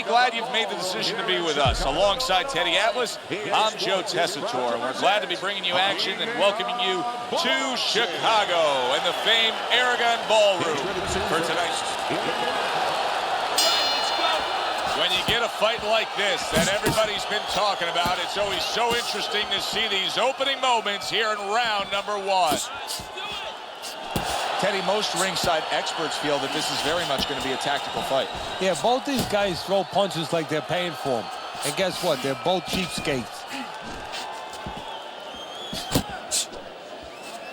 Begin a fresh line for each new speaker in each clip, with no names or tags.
glad you've made the decision to be with us. Alongside Teddy Atlas, I'm Joe Tessitore, and we're glad to be bringing you action and welcoming you to Chicago and the famed Aragon Ballroom for tonight's. When you get a fight like this that everybody's been talking about, it's always so interesting to see these opening moments here in round number 1. Teddy, most ringside experts feel that this is very much going to be a tactical fight.
Yeah, both these guys throw punches like they're paying for them. And guess what? They're both cheapskates.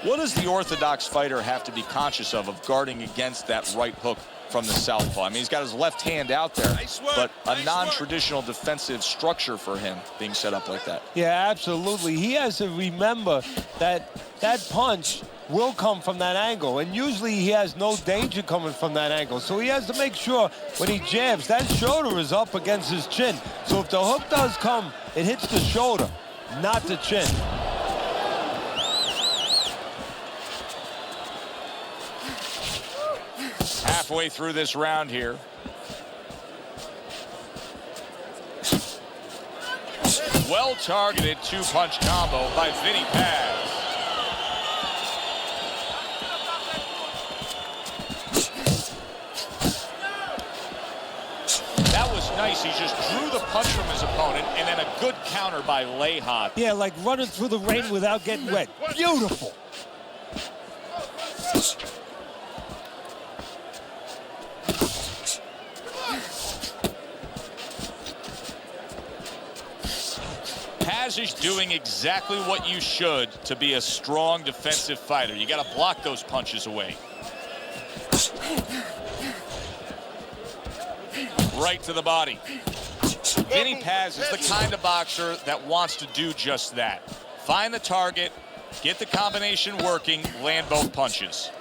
What does the orthodox fighter have to be conscious of guarding against that right hook from the southpaw? I mean, he's got his left hand out there, but a non-traditional defensive structure for him being set up like that.
Yeah, absolutely. He has to remember that that punch will come from that angle, and usually he has no danger coming from that angle. So he has to make sure when he jabs, that shoulder is up against his chin. So if the hook does come, it hits the shoulder, not the chin.
Halfway through this round here. Well-targeted two-punch combo by Vinny Paz. Nice. He just drew the punch from his opponent, and then a good counter by Leija.
Yeah, like running through the rain without getting wet. Beautiful.
Paz is doing exactly what you should to be a strong defensive fighter. You got to block those punches away. Right to the body. Vinny Paz is the kind of boxer that wants to do just that. Find the target, get the combination working, land both punches.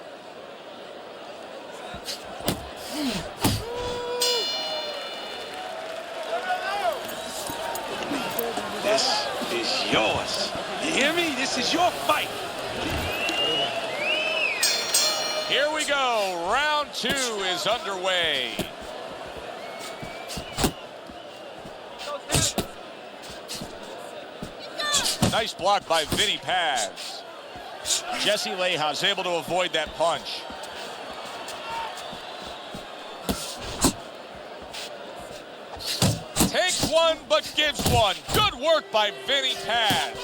This is yours. You hear me? This is your fight.
Here we go. Round 2 is underway. Nice block by Vinny Paz. Jesse Leija is able to avoid that punch. Takes one, but gives one. Good work by Vinny Paz.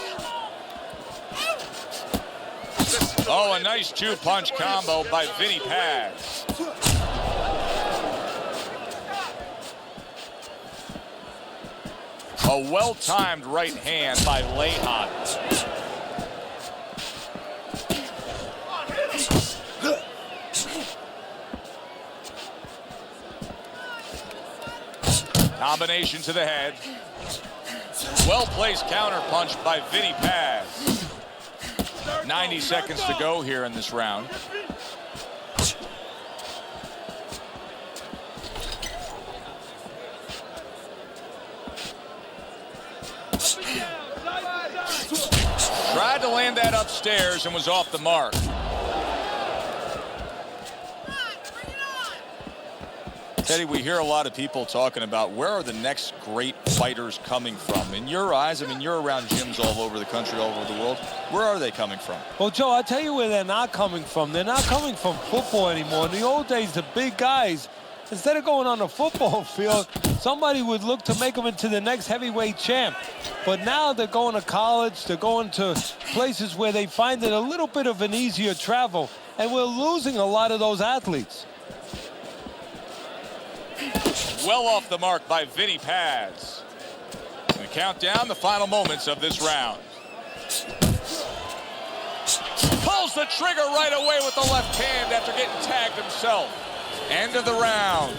Oh, a nice two-punch combo by Vinny Paz. A well-timed right hand by Leija. Combination to the head. Well-placed counter punch by Vinny Paz. 90 seconds to go here in this round. Tried to land that upstairs and was off the mark. Teddy, we hear a lot of people talking about where are the next great fighters coming from. In your eyes, I mean, you're around gyms all over the country, all over the world. Where are they coming from?
Well, Joe, I'll tell you where they're not coming from. They're not coming from football anymore. In the old days, the big guys, instead of going on the football field, somebody would look to make them into the next heavyweight champ. But now they're going to college, they're going to places where they find it a little bit of an easier travel, and we're losing a lot of those athletes.
Well off the mark by Vinny Paz. And we count down the final moments of this round. Pulls the trigger right away with the left hand after getting tagged himself. End of the round.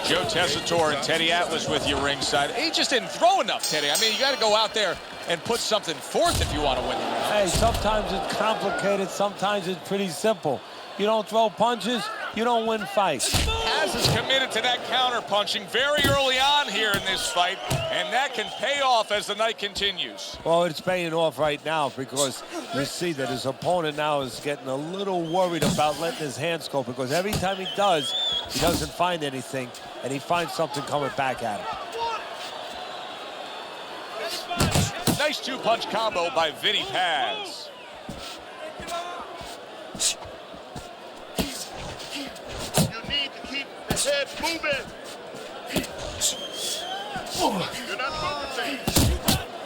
Joe Tessitore and Teddy Atlas with you ringside. He just didn't throw enough, Teddy. I mean, you got to go out there and put something forth if you want to win the round.
Hey, sometimes it's complicated, sometimes it's pretty simple. You don't throw punches, you don't win fights.
Paz is committed to that counter punching very early on here in this fight, and that can pay off as the night continues.
Well, it's paying off right now because you see that his opponent now is getting a little worried about letting his hands go, because every time he doesn't find anything, and he finds something coming back at him.
nice two-punch combo by Vinny Paz.
You need to keep the head moving. You're not moving things.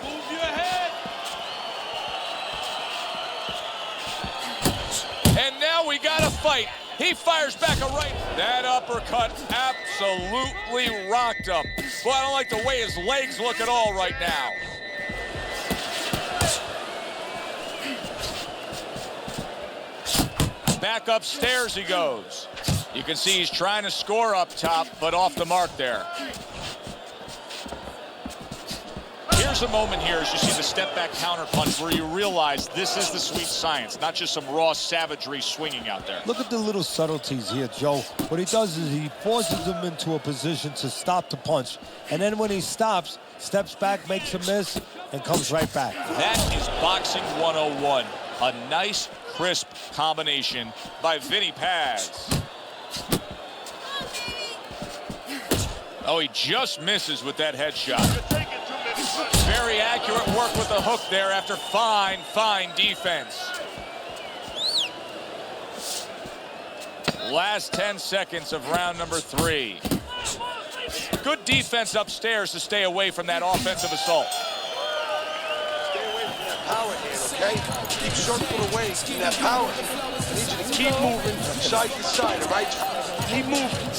Move your head.
And now we got a fight. He fires back a right. That uppercut absolutely rocked him. Well, I don't like the way his legs look at all right now. Back upstairs he goes. You can see he's trying to score up top, but off the mark there. Here's a moment here as you see the step-back counterpunch where you realize this is the sweet science, not just some raw savagery swinging out there.
Look at the little subtleties here, Joe. What he does is he forces him into a position to stop the punch. And then when he stops, steps back, makes a miss, and comes right back.
That is boxing 101. A nice, crisp combination by Vinny Paz. Oh, he just misses with that headshot. Very accurate work with the hook there after fine defense. Last 10 seconds of round number 3. Good defense upstairs to stay away from that offensive assault.
Stay away from that power hand, okay? Keep short foot away from that power hand. I need you to keep moving side to side, all right? Keep moving.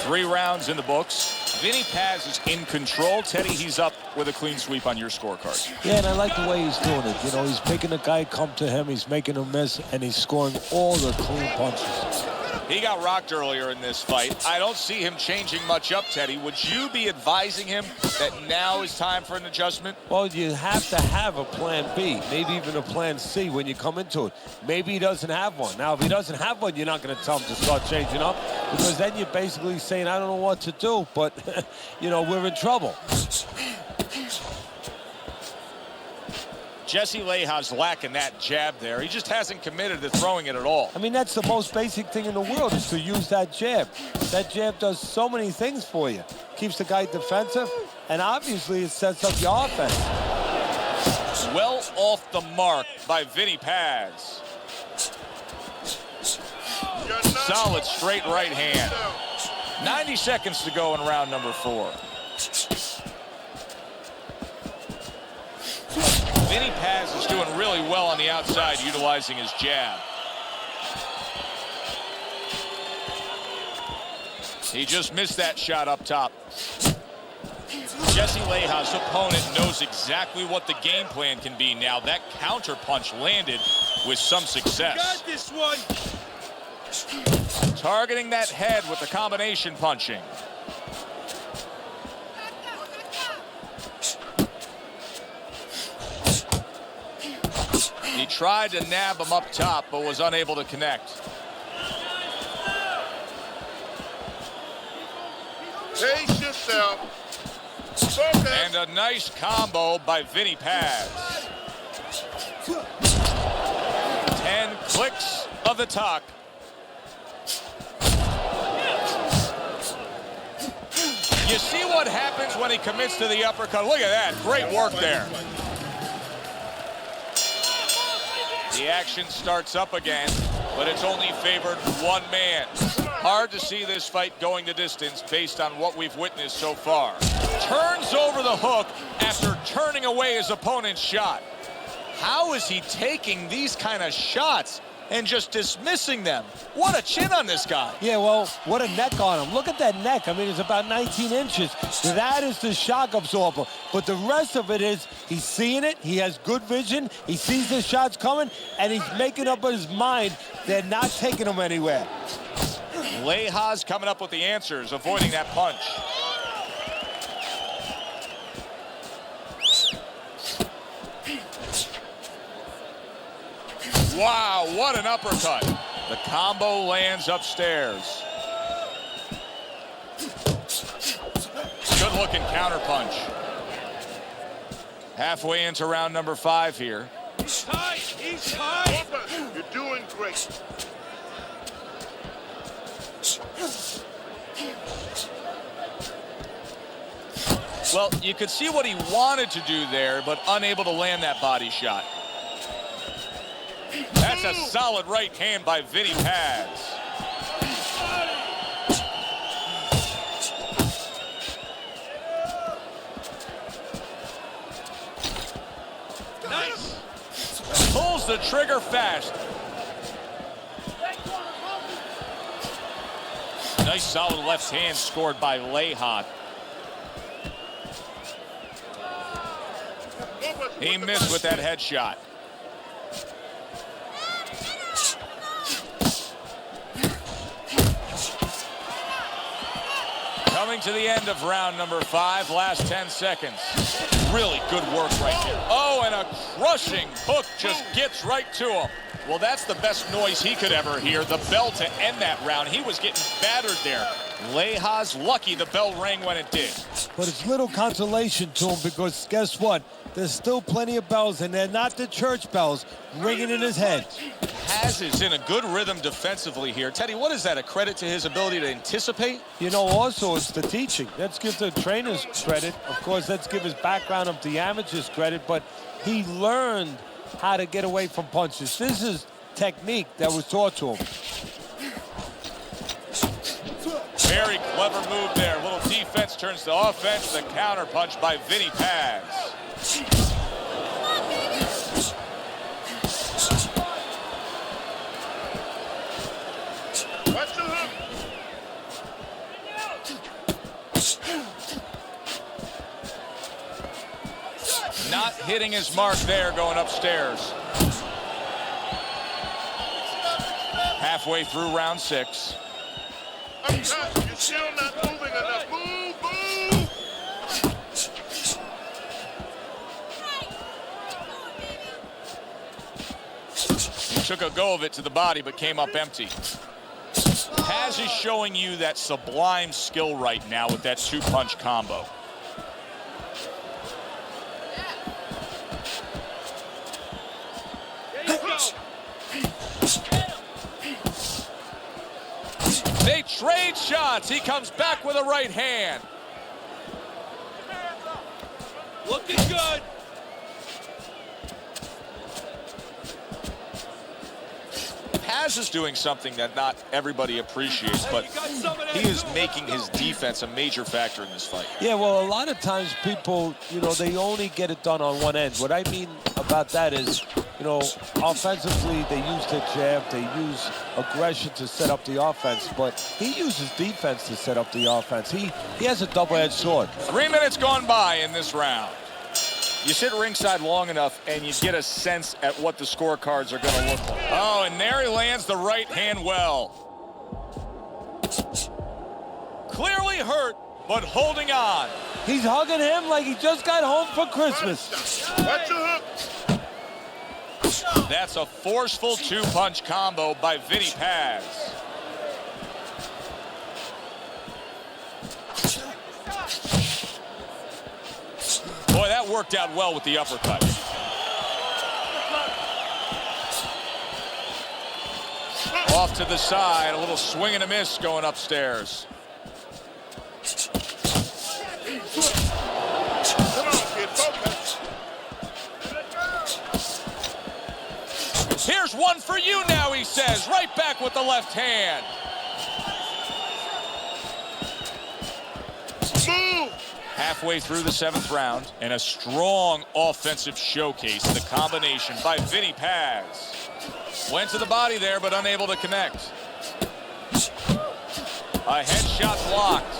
3 rounds in the books. Vinny Paz is in control. Teddy, he's up with a clean sweep on your scorecard.
Yeah, and I like the way he's doing it. You know, he's making the guy come to him, he's making him miss, and he's scoring all the clean punches.
He got rocked earlier in this fight. I don't see him changing much up, Teddy. Would you be advising him that now is time for an adjustment?
Well, you have to have a plan B, maybe even a plan C when you come into it. Maybe he doesn't have one. Now, if he doesn't have one, you're not going to tell him to start changing up, because then you're basically saying, I don't know what to do, but, you know, we're in trouble.
Jesse Leja's lacking that jab there. He just hasn't committed to throwing it at all.
I mean, that's the most basic thing in the world, is to use that jab. That jab does so many things for you. Keeps the guy defensive, and obviously it sets up your offense.
Well off the mark by Vinny Paz. Solid straight right hand. 90 seconds to go in round number 4. Vinny Paz is doing really well on the outside, utilizing his jab. He just missed that shot up top. Jesse Leja's opponent knows exactly what the game plan can be now. That counter punch landed with some success.
Got this one.
Targeting that head with the combination punching. He tried to nab him up top, but was unable to connect.
Pace yourself. Focus.
And a nice combo by Vinny Paz. 10 clicks of the talk. You see what happens when he commits to the uppercut. Look at that. Great work there. The action starts up again, but it's only favored one man. Hard to see this fight going the distance based on what we've witnessed so far. Turns over the hook after turning away his opponent's shot. How is he taking these kind of shots and just dismissing them? What a chin on this guy.
Yeah, well, what a neck on him. Look at that neck. I mean, it's about 19 inches. That is the shock absorber. But the rest of it is he's seeing it. He has good vision. He sees the shots coming, and he's making up his mind they're not taking him anywhere.
Leja's coming up with the answers, avoiding that punch. Wow, what an uppercut. The combo lands upstairs. Good looking counter punch. Halfway into round number 5 here.
He's tight. He's tight.
You're doing great.
Well, you could see what he wanted to do there, but unable to land that body shot. That's a solid right hand by Vinny Paz.
Nice.
Pulls the trigger fast. Nice solid left hand scored by Lehan. He missed with that headshot. Coming to the end of round number 5, last 10 seconds. Really good work right here. Oh, and a crushing hook just gets right to him. Well, that's the best noise he could ever hear, the bell to end that round. He was getting battered there. Leha's lucky the bell rang when it did.
But it's little consolation to him because guess what? There's still plenty of bells, and they're not the church bells ringing in his head.
Paz is in a good rhythm defensively here. Teddy, what is that, a credit to his ability to anticipate?
You know, also it's the teaching. Let's give the trainers credit. Of course, let's give his background of the amateurs credit, but he learned how to get away from punches. This is technique that was taught to him.
Very clever move there. A little defense turns to offense. The counter punch by Vinny Paz.
Watch the hook.
Not hitting his mark there going upstairs. Halfway through round 6.
You're still not moving enough. Move, move.
He took a go of it to the body, but came up empty. Paz is showing you that sublime skill right now with that 2-punch combo. They trade shots. He comes back with a right hand.
Looking good.
Paz is doing something that not everybody appreciates, but he is making his defense a major factor in this fight.
Yeah, well, a lot of times people, you know, they only get it done on one end. What I mean about that is, you know, offensively, they use the jab, they use aggression to set up the offense, but he uses defense to set up the offense. He has a double-edged sword.
3 minutes gone by in this round. You sit ringside long enough and you get a sense at what the scorecards are going to look like. Oh, and there he lands the right hand well. Clearly hurt, but holding on.
He's hugging him like he just got home for Christmas.
Watch the hook.
That's a forceful 2-punch combo by Vinny Paz. Boy, that worked out well with the uppercut. Off to the side, a little swing and a miss going upstairs.
Come on, kid, focus.
Here's one for you now, he says. Right back with the left hand.
Move.
Halfway through the 7th round, and a strong offensive showcase. The combination by Vinny Paz. Went to the body there, but unable to connect. A headshot blocked.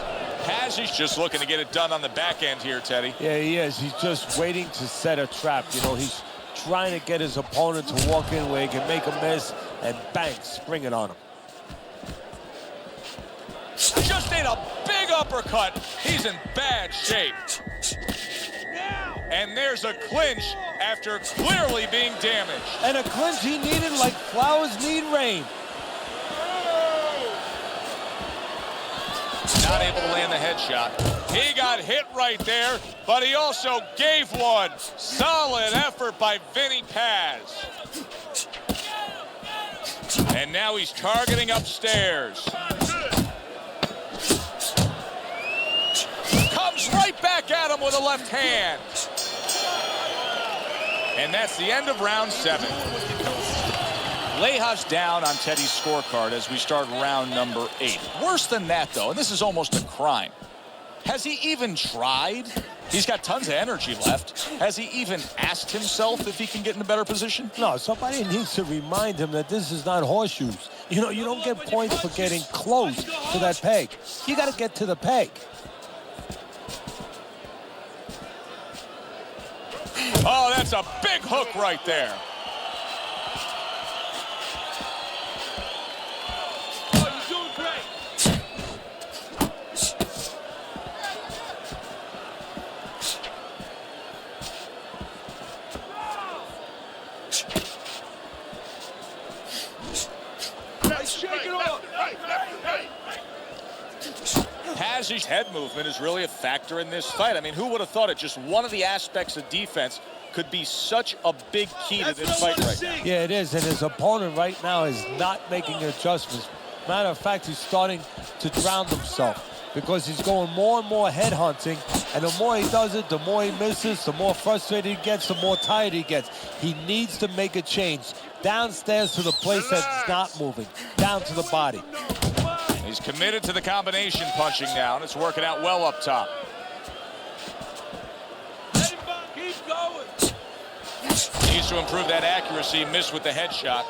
Paz is just looking to get it done on the back end here, Teddy.
Yeah, he is. He's just waiting to set a trap. You know, he's trying to get his opponent to walk in where he can make a miss and bang, spring it on him.
Just ate a big uppercut. He's in bad shape. And there's a clinch after clearly being damaged.
And a clinch he needed like flowers need rain.
Not able to land the headshot. He got hit right there, but he also gave one. Solid effort by Vinny Paz. And now he's targeting upstairs. Comes right back at him with a left hand. And that's the end of round 7. Lejas down on Teddy's scorecard as we start round number 8. Worse than that, though, and this is almost a crime. Has he even tried? He's got tons of energy left. Has he even asked himself if he can get in a better position?
No, somebody needs to remind him that this is not horseshoes. You know, you don't get points for getting close to that peg. You got to get to the peg.
Oh, that's a big hook right there. His head movement is really a factor in this fight. I mean, who would have thought it? Just one of the aspects of defense could be such a big key to this fight right now.
Yeah, it is, and his opponent right now is not making adjustments. Matter of fact, he's starting to drown himself because he's going more and more head hunting, and the more he does it, the more he misses, the more frustrated he gets, the more tired he gets. He needs to make a change. Downstairs to the place that's not moving, down to the body.
He's committed to the combination punching now, and it's working out well up top.
Keep going.
Needs to improve that accuracy. Missed with the headshot.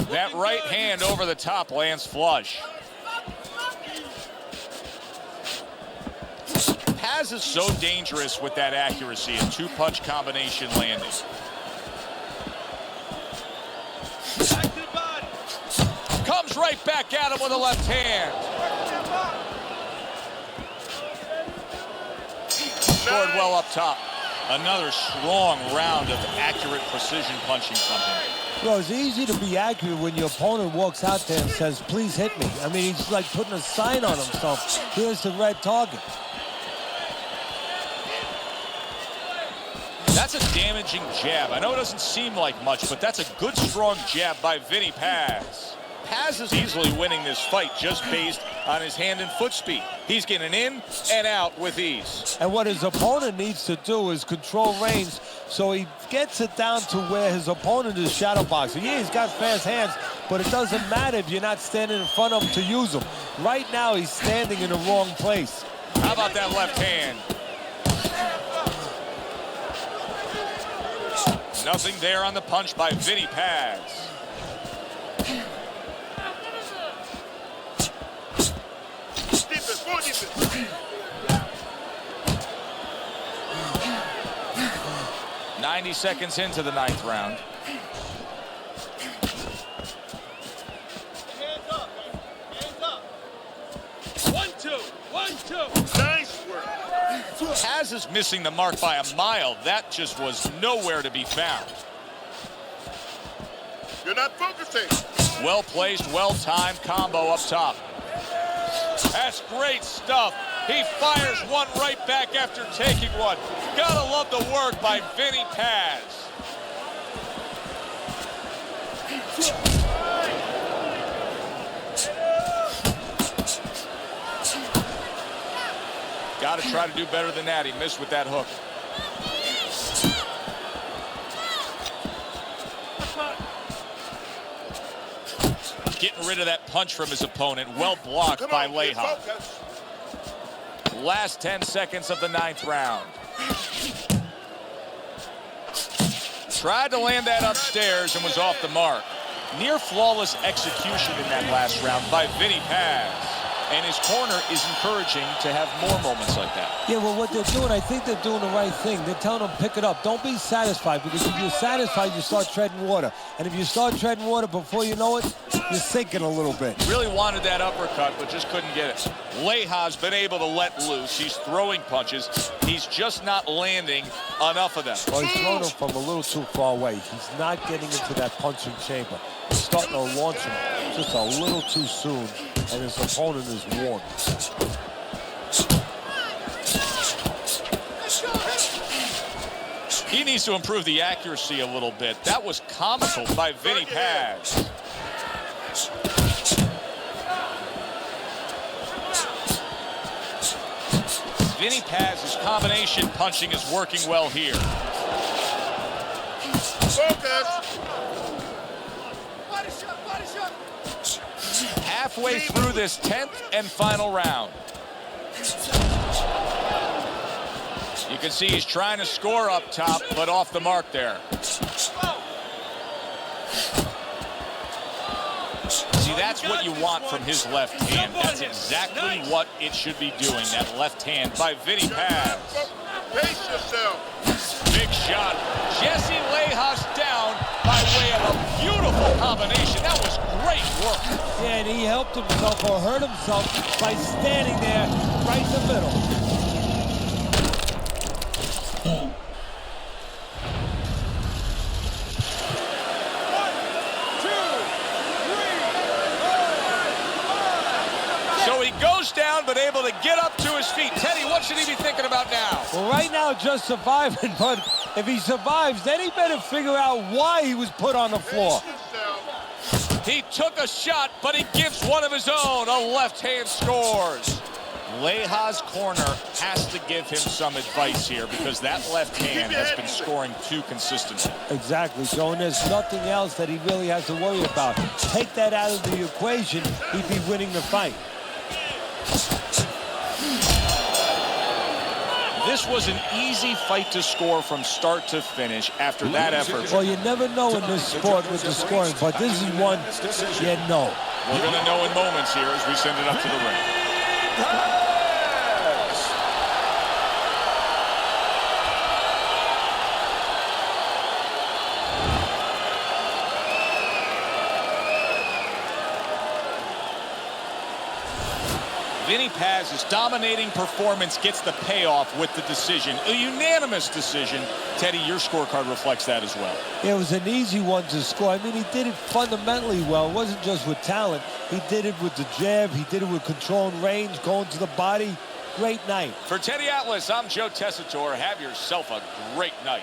That right hand over the top lands flush. Paz is so dangerous with that accuracy, a two-punch combination landing. Comes right back at him with a left hand. Scored well up top. Another strong round of accurate precision punching from him.
Well, it's easy to be accurate when your opponent walks out there and says, please hit me. I mean, he's like putting a sign on himself. Here's the red target.
That's a damaging jab. I know it doesn't seem like much, but that's a good, strong jab by Vinny Paz. Paz is easily winning this fight just based on his hand and foot speed. He's getting in and out with ease.
And what his opponent needs to do is control range so he gets it down to where his opponent is shadow boxing. Yeah, he's got fast hands, but it doesn't matter if you're not standing in front of him to use them. Right now, he's standing in the wrong place.
How about that left hand? Nothing there on the punch by Vinny Paz. "90 seconds into the 9th round.
Hands up, man. Hands up. 1-2. 1-2. Nice work.
Paz is missing the mark by a mile. That just was nowhere to be found.
You're not focusing.
Well placed, well timed combo up top. That's great stuff. He fires one right back after taking one. Gotta love the work by Vinny Paz. Gotta try to do better than that. He missed with that hook. Getting rid of that punch from his opponent. Well blocked by Lejas. Last 10 seconds of the 9th round. Tried to land that upstairs and was off the mark. Near flawless execution in that last round by Vinny Paz. And his corner is encouraging to have more moments like that.
Yeah, well, what they're doing, I think they're doing the right thing. They're telling them, pick it up. Don't be satisfied, because if you're satisfied, you start treading water. And if you start treading water before you know it, you're sinking a little bit.
Really wanted that uppercut, but just couldn't get it. Lejas been able to let loose. He's throwing punches. He's just not landing enough of them.
Well, he's throwing them from a little too far away. He's not getting into that punching chamber. He's starting to launch him just a little too soon, and his opponent is warned.
He needs to improve the accuracy a little bit. That was comical by Vinny Paz. Paz's combination punching is working well here.
Focus.
Halfway through this 10th and final round. You can see he's trying to score up top, but off the mark there. See, that's what you want from his left hand. That's exactly what it should be doing, that left hand by Vinny Paz.
Pace yourself.
Big shot. Jesse Lejas down by way of a beautiful combination. That was great work.
Yeah, and he helped himself or hurt himself by standing there right in the middle.
So he goes down, but able to get up to his feet. Teddy, what should he be thinking about now?
Well, right now, just surviving, but if he survives, then he better figure out why he was put on the floor.
He took a shot, but he gives one of his own. A left hand scores. Lejas' corner has to give him some advice here because that left hand has been scoring too consistently.
Exactly, Joe, and there's nothing else that he really has to worry about. Take that out of the equation, he'd be winning the fight.
This was an easy fight to score from start to finish after that effort.
Well, you never know in this sport with the scoring, but this is one you know.
We're going to know in moments here as we send it up to the ring. Vinny Paz's dominating performance gets the payoff with the decision. A unanimous decision. Teddy, your scorecard reflects that as well.
It was an easy one to score. I mean, he did it fundamentally well. It wasn't just with talent. He did it with the jab. He did it with control and range, going to the body. Great night.
For Teddy Atlas, I'm Joe Tessitore. Have yourself a great night.